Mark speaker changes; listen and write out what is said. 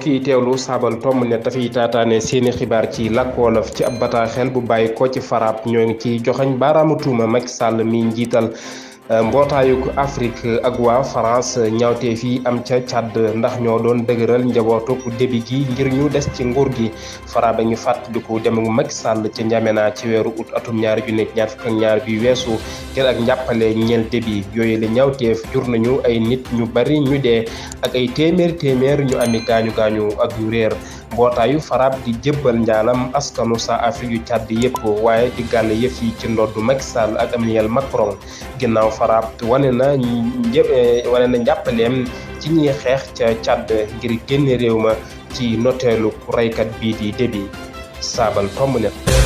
Speaker 1: mbokk yi teewlu saabal tomb net dafay taataane seeni xibaar ci làkk wolof ci ab bataaxel bu bàyyi ko ci FRAPP ñoo ngi ci joxañ baaraamu tuuma Macky Sall mi njiital mbootaayuk Afrique ak waa France ñaawteef yi am ca Tchad ndax ñoo doon dëgëral njabootuk Déby gi ngir ñu des ci nguur gi FRAPP ñu fàttaliku demu Macky Sall ca N'Djamena ci weeru août atum 2022 bi weesu ngir ak njàppale ñeel Déby yooyu la ñaawteef jur nañu ay nit ñu bari ñu dee ak ay téeméer ñu ami gaañu ak ñu réer mbootaayu FRAPP di jébbal njaalam askanu sa Afrique yu Tchad yépp waaye di gàll yëf yi ci ndoddu Macky Sall ak Emmanuel Macron ginnaaw FRAPP wane na njàppaleem ci ñi xeex ca Tchad ngir génne réew ma ci noteelu reykat bii di Déby saabal tomb net